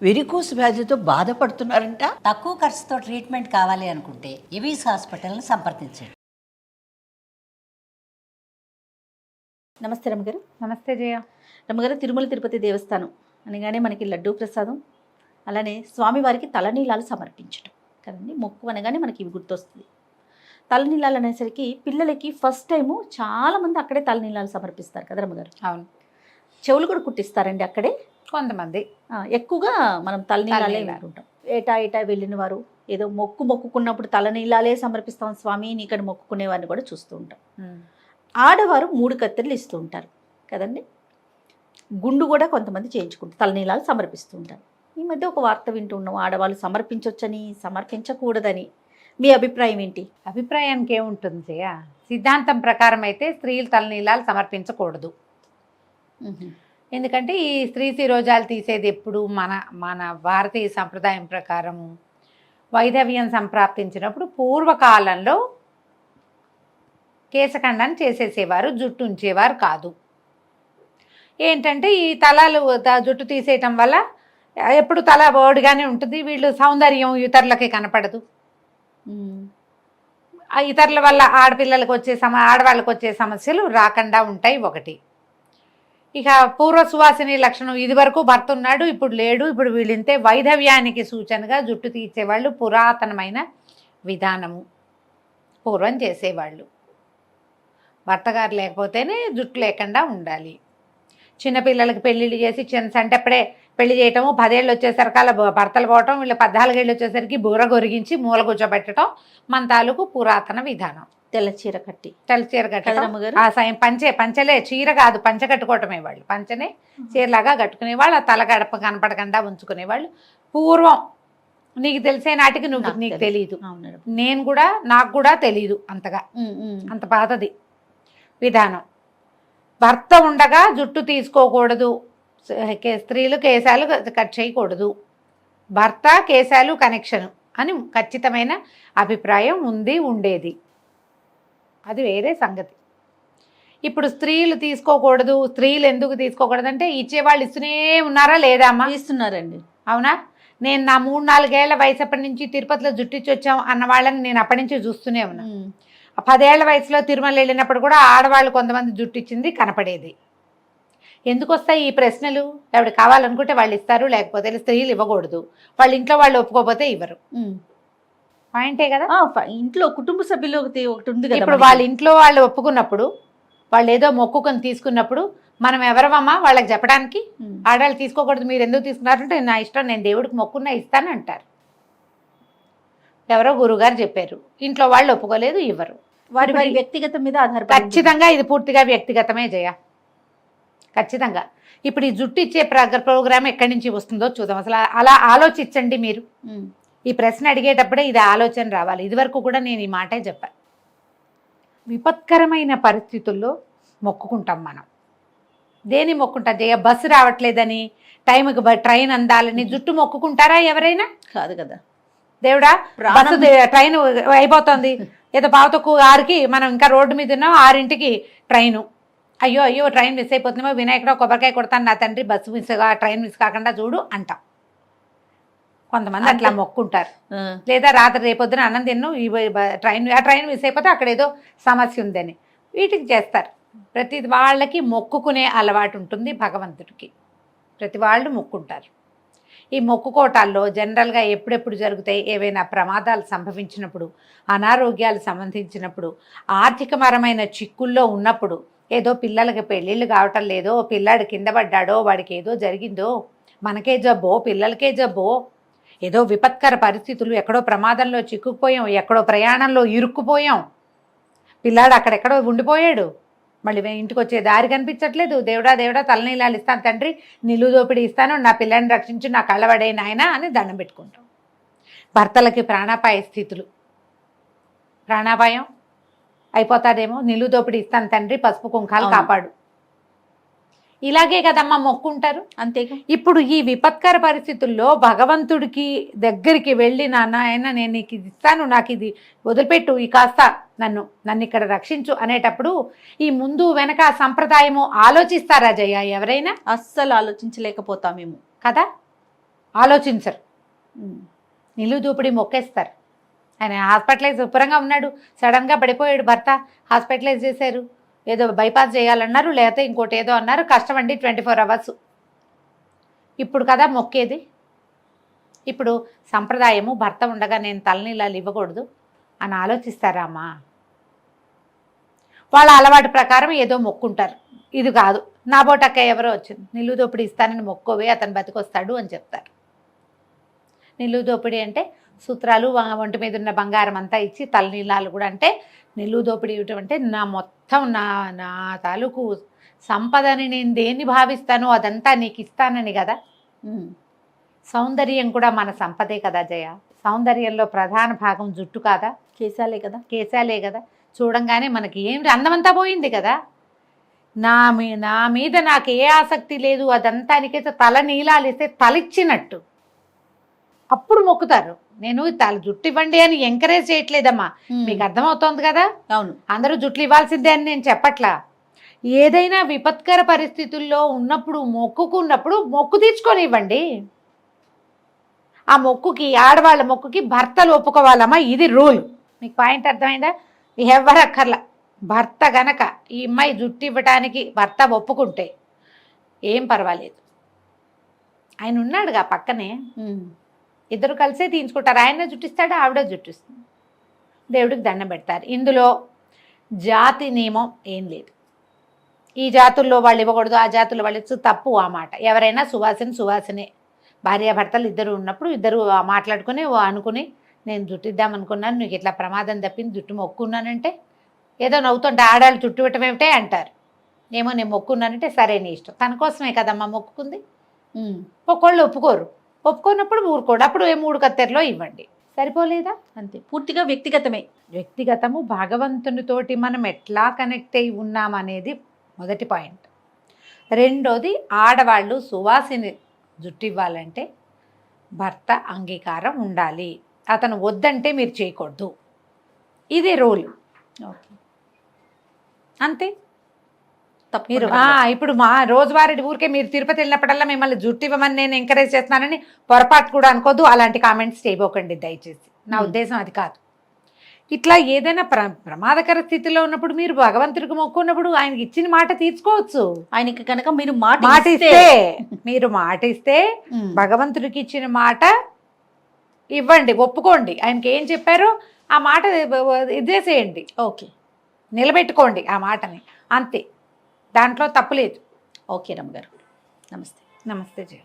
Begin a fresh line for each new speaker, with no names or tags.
Varicose వ్యాధితో బాధపడుతున్నారంట.
తక్కువ ఖర్చుతో ట్రీట్మెంట్ కావాలి అనుకుంటే ఎవిస్ హాస్పిటల్ని సంప్రదించండి.
నమస్తే రమ్మగారు.
నమస్తే జయ.
రమ్మగారు, తిరుమల తిరుపతి దేవస్థానం అనగానే మనకి లడ్డూ ప్రసాదం, అలానే స్వామివారికి తలనీలాలు సమర్పించడం కదండి. మొక్కు అనగానే మనకి ఇవి గుర్తొస్తుంది. తలనీలాలు అనేసరికి పిల్లలకి ఫస్ట్ టైము చాలామంది అక్కడే తలనీలాలు సమర్పిస్తారు కదా రమ్మగారు.
అవును,
చెవులు కూడా కుట్టిస్తారండి అక్కడే
కొంతమంది.
ఎక్కువగా మనం తలనీలాలే వింటుంటాం. ఏటా వెళ్ళిన వారు ఏదో మొక్కుకున్నప్పుడు తలనీలాలే సమర్పిస్తాం స్వామి అని ఇక్కడ మొక్కుకునే వారిని కూడా చూస్తూ ఉంటాం. ఆడవారు 3 కత్తెరలు ఇస్తూ ఉంటారు కదండి. గుండు కూడా కొంతమంది చేయించుకుంటారు, తలనీలాలు సమర్పిస్తూ ఉంటారు. ఈ మధ్య ఒక వార్త వింటూ ఉన్నాం, ఆడవాళ్ళు సమర్పించవచ్చని సమర్పించకూడదని. మీ అభిప్రాయం ఏంటి?
అభిప్రాయానికి ఏముంటుంది జయ? సిద్ధాంతం ప్రకారం అయితే స్త్రీలు తలనీలాలు సమర్పించకూడదు. ఎందుకంటే ఈ స్త్రీ శిరోజాలు తీసేది ఎప్పుడు మన భారతీయ సంప్రదాయం ప్రకారము వైధవ్యం సంప్రాప్తించినప్పుడు పూర్వకాలంలో కేశఖండాన్ని చేసేసేవారు, జుట్టు ఉంచేవారు కాదు. ఏంటంటే ఈ జుట్టు తీసేయటం వల్ల ఎప్పుడు తల బోడిగానే ఉంటుంది, వీళ్ళు సౌందర్యం ఇతరులకి కనపడదు. ఇతరుల వల్ల ఆడవాళ్ళకి వచ్చే సమస్యలు రాకుండా ఉంటాయి ఒకటి. ఇక పూర్వ సువాసిని లక్షణం, ఇది వరకు భర్త ఉన్నాడు ఇప్పుడు లేడు, ఇప్పుడు వీళ్ళింతే వైధవ్యానికి సూచనగా జుట్టు తీసేవాళ్ళు పురాతనమైన విధానము. పూర్వం చేసేవాళ్ళు భర్తగారు లేకపోతేనే జుట్టు లేకుండా ఉండాలి. చిన్నపిల్లలకి పెళ్ళిళ్ళు చేసి సంటప్పుడే పెళ్లి చేయటము, 10 ఏళ్ళు వచ్చేసరికి అలా భర్తలు పోవటం, వీళ్ళు 14 ఏళ్ళు వచ్చేసరికి బూర గొరిగించి మూల కూర్చోబెట్టడం మన తాలూకు పురాతన విధానం.
తెల్ల చీర
కట్టడం, ఆ సాయం పంచలే, చీర కాదు, పంచ కట్టుకోవటమే. వాళ్ళు పంచనే చీరలాగా కట్టుకునేవాళ్ళు, ఆ తల గడప కనపడకుండా ఉంచుకునేవాళ్ళు పూర్వం. నీకు తెలిసే నాటికి నీకు తెలియదు, నాకు కూడా తెలియదు అంతగా. అంత పాతది విధానం. భర్త ఉండగా జుట్టు తీసుకోకూడదు, స్త్రీలు కేశాలు కట్ చేయకూడదు, భర్త కేశాలు కనెక్షను అని ఖచ్చితమైన అభిప్రాయం ఉండేది. అది వేరే సంగతి. ఇప్పుడు స్త్రీలు తీసుకోకూడదు, స్త్రీలు ఎందుకు తీసుకోకూడదు అంటే ఇచ్చేవాళ్ళు ఇస్తూనే ఉన్నారా లేదా అమ్మా?
ఇస్తున్నారండి.
అవునా? నేను నా 3-4 ఏళ్ల వయసు అప్పటి నుంచి తిరుపతిలో జుట్టిచ్చి వచ్చాం అన్న వాళ్ళని నేను అప్పటి నుంచి చూస్తూనే ఉన్నా. 10 ఏళ్ల వయసులో తిరుమల వెళ్ళినప్పుడు కూడా ఆడవాళ్ళు కొంతమంది జుట్టిచ్చింది కనపడేది. ఎందుకు వస్తాయి ఈ ప్రశ్నలు? ఎవరు కావాలనుకుంటే వాళ్ళు ఇస్తారు, లేకపోతే స్త్రీలు ఇవ్వకూడదు, వాళ్ళ ఇంట్లో వాళ్ళు ఒప్పుకోకపోతే ఇవ్వరు. పాయింటే కదా.
ఇంట్లో కుటుంబ సభ్యులు ఒకటి ఉంది కదా.
ఇప్పుడు వాళ్ళ ఇంట్లో వాళ్ళు ఒప్పుకున్నప్పుడు, వాళ్ళు ఏదో మొక్కుకొని తీసుకున్నప్పుడు మనం ఎవరమమ్మా వాళ్ళకి చెప్పడానికి? ఆడవాళ్ళు తీసుకోకూడదు, మీరు ఎందుకు తీసుకున్నారంటే నా ఇష్టం, నేను దేవుడికి మొక్కున్నా ఇస్తాను అంటారు. ఎవరో గురుగారు చెప్పారు, ఇంట్లో వాళ్ళు ఒప్పుకోలేదు, ఇవ్వరు.
వారి వ్యక్తిగతం మీద ఆధారపడి.
ఖచ్చితంగా ఇది పూర్తిగా వ్యక్తిగతమే జయ, ఖచ్చితంగా. ఇప్పుడు ఈ జుట్టు ఇచ్చే ప్రోగ్రామ్ ఎక్కడి నుంచి వస్తుందో చూద్దాం. అసలు అలా ఆలోచించండి మీరు. ఈ ప్రశ్న అడిగేటప్పుడే ఇది ఆలోచన రావాలి. ఇదివరకు కూడా నేను ఈ మాటే చెప్పాను. విపత్కరమైన పరిస్థితుల్లో మొక్కుకుంటాం మనం. దేని మొక్కుంటాం జయ? బస్సు రావట్లేదని, టైంకి ట్రైన్ అందాలని జుట్టు మొక్కుకుంటారా ఎవరైనా?
కాదు కదా.
దేవుడా బస్సు ట్రైన్ అయిపోతుంది, ఏదో 5:06కి మనం ఇంకా రోడ్డు మీద ఉన్నాం, 6ంటికి ట్రైను. అయ్యో ట్రైన్ మిస్ అయిపోతుందేమో, వినాయకుడు కొబ్బరికాయ కొడతాను నా తండ్రి, బస్సు ట్రైన్ మిస్ కాకుండా చూడు అంటాం. కొంతమంది అట్లా మొక్కుంటారు. లేదా రాత్రి రేపొద్దున అన్నం తిన్ను, ట్రైన్ మిస్ అయిపోతే అక్కడ ఏదో సమస్య ఉందని వీటికి చేస్తారు. ప్రతి వాళ్ళకి మొక్కుకునే అలవాటు ఉంటుంది భగవంతుడికి. ప్రతి వాళ్ళు మొక్కుంటారు. ఈ మొక్కుకోటాల్లో జనరల్గా ఎప్పుడెప్పుడు జరుగుతాయి? ఏవైనా ప్రమాదాలు సంభవించినప్పుడు, అనారోగ్యాలు సంబంధించినప్పుడు, ఆర్థికపరమైన చిక్కుల్లో ఉన్నప్పుడు, ఏదో పిల్లలకి పెళ్ళిళ్ళు కావటం లేదో, పిల్లాడు కింద పడ్డాడో, వాడికి ఏదో జరిగిందో, మనకే జబ్బో పిల్లలకే జబ్బో, ఏదో విపత్కర పరిస్థితులు, ఎక్కడో ప్రమాదంలో చిక్కుకుపోయాం, ఎక్కడో ప్రయాణంలో ఇరుక్కుపోయాం, పిల్లాడు అక్కడెక్కడో ఉండిపోయాడు, మళ్ళీ ఇంటికి వచ్చే దారి కనిపించట్లేదు, దేవుడా తలనీలాలు ఇస్తాను తండ్రి, నిలువు దోపిడీ ఇస్తాను, నా పిల్లని రక్షించు, నా కళ్ళబడే నాయన అని దండం పెట్టుకుంటాం. భర్తలకి ప్రాణాపాయ స్థితులు, ప్రాణాపాయం అయిపోతాదేమో, నిలువు దోపిడీ ఇస్తాను తండ్రి, పసుపు కుంకాలు కాపాడు, ఇలాగే కదమ్మా మొక్కుంటారు.
అంతేగా.
ఇప్పుడు ఈ విపత్కర పరిస్థితుల్లో భగవంతుడికి దగ్గరికి వెళ్ళి నాయన నేను నీకు ఇది ఇస్తాను, నాకు ఇది వదిలిపెట్టు, ఈ కాస్త నన్ను ఇక్కడ రక్షించు అనేటప్పుడు ఈ ముందు వెనక సంప్రదాయము ఆలోచిస్తారా జయ ఎవరైనా?
అస్సలు ఆలోచించలేకపోతామేమో
కదా. ఆలోచించరు.
ఉమ్.
నిలువు దోపిడీ మొక్కేస్తారు. ఆయన హాస్పిటలైజ్ శుభ్రంగా ఉన్నాడు, సడన్గా పడిపోయాడు భర్త, హాస్పిటలైజ్ చేశారు, ఏదో బైపాస్ చేయాలన్నారు, లేకపోతే ఇంకోటి ఏదో అన్నారు, కష్టం అండి 24 hours. ఇప్పుడు కదా మొక్కేది. ఇప్పుడు సంప్రదాయము భర్త ఉండగా నేను తలనీలాలు ఇవ్వకూడదు అని ఆలోచిస్తారా అమ్మా? వాళ్ళ అలవాటు ప్రకారం ఏదో మొక్కుంటారు. ఇది కాదు, నా బోటక్క ఎవరో వచ్చింది, నిలువు దోపిడీ ఇస్తానని మొక్కోవే, అతను బతికొస్తాడు అని చెప్తారు. నిలువు దోపిడీ అంటే సూత్రాలు, ఒంటి మీద ఉన్న బంగారం అంతా ఇచ్చి తలనీలాలు కూడా. అంటే నిలువు దోపిడీ ఇవ్వటం అంటే నా మొత్తం నా తాలూకు సంపదని నేను దేన్ని భావిస్తానో అదంతా నీకు ఇస్తానని కదా.
ఉమ్.
సౌందర్యం కూడా మన సంపదే కదా జయ. సౌందర్యంలో ప్రధాన భాగం జుట్టు కాదా,
కేశాలే కదా.
కేశాలే కదా. చూడంగానే మనకి ఏం అందమంతా పోయింది కదా. నా మీద నాకు ఏ ఆసక్తి లేదు, అదంతా నీకైతే తల నీలాలు ఇస్తే తలిచ్చినట్టు అప్పుడు మొక్కుతారు. నేను తల జుట్టు ఇవ్వండి అని ఎంకరేజ్ చేయట్లేదమ్మా, మీకు అర్థమవుతోంది కదా.
అవును.
అందరూ జుట్లు ఇవ్వాల్సిందే అని నేను చెప్పట్లా. ఏదైనా విపత్కర పరిస్థితుల్లో ఉన్నప్పుడు మొక్కుకున్నప్పుడు మొక్కు తీర్చుకొని ఇవ్వండి. ఆ మొక్కుకి, ఆడవాళ్ళ మొక్కుకి భర్తలు ఒప్పుకోవాలమ్మా, ఇది రూల్. మీకు పాయింట్ అర్థమైందా? ఎవరు అక్కర్లా. భర్త గనక ఈ అమ్మాయి జుట్టు ఇవ్వటానికి భర్త ఒప్పుకుంటే ఏం పర్వాలేదు. ఆయన ఉన్నాడుగా పక్కనే,
ఉమ్.
ఇద్దరు కలిసే తీయించుకుంటారు. ఆయన జుట్టిస్తాడు, ఆవిడ జుట్టిస్తుంది, దేవుడికి దండం పెడతారు. ఇందులో జాతి నియమం ఏం లేదు. ఈ జాతుల్లో వాళ్ళు ఇవ్వకూడదు, ఆ జాతుల్లో వాళ్ళు తప్పు ఆ మాట. ఎవరైనా సువాసనే. భార్యాభర్తలు ఇద్దరు ఉన్నప్పుడు ఇద్దరు మాట్లాడుకుని అనుకుని నేను జుట్టిద్దామనుకున్నాను, నీకు ఇట్లా ప్రమాదం తప్పింది, జుట్టు మొక్కున్నానంటే ఏదో నవ్వుతుంటే ఆడాళ్ళు జుట్టు ఇవ్వటం ఏమిటే అంటారు. ఏమో నేను మొక్కున్నానంటే సరే నీ ఇష్టం, తన కోసమే కదమ్మా మొక్కుకుంది. ఒక్కోళ్ళు ఒప్పుకోనప్పుడు ఊరుకోడు, అప్పుడు 3 కత్తెరలో ఇవ్వండి, సరిపోలేదా?
అంతే. పూర్తిగా వ్యక్తిగతమే.
వ్యక్తిగతము. భగవంతునితోటి మనం ఎట్లా కనెక్ట్ అయి ఉన్నామనేది మొదటి పాయింట్. రెండోది, ఆడవాళ్ళు సువాసిని జుట్టు ఇవ్వాలంటే భర్త అంగీకారం ఉండాలి. అతను వద్దంటే మీరు చేయకూడదు, ఇది రూల్.
ఓకే.
అంతే.
మీరు
మీరు ఇప్పుడు మా రోజువారీ ఊరికే మీరు తిరుపతి వెళ్ళినప్పుడల్లా మిమ్మల్ని జుట్టు ఇవ్వమని నేను ఎంకరేజ్ చేస్తున్నానని పొరపాటు కూడా అనుకోద్దు. అలాంటి కామెంట్స్ చేయబోకండి దయచేసి, నా ఉద్దేశం అది కాదు. ఇట్లా ఏదైనా ప్రమాదకర స్థితిలో ఉన్నప్పుడు మీరు భగవంతుడికి మొక్కున్నప్పుడు ఆయనకి ఇచ్చిన మాట తీర్చుకోవచ్చు.
ఆయనకి కనుక మీరు
మీరు మాట ఇస్తే భగవంతుడికి ఇచ్చిన మాట ఇవ్వండి, ఒప్పుకోండి. ఆయనకి ఏం చెప్పారో ఆ మాట ఇదేసేయండి.
ఓకే,
నిలబెట్టుకోండి ఆ మాటని, అంతే. దాంట్లో తప్పులేదు.
ఓకే రమ్మగారు, నమస్తే.
నమస్తే జయ.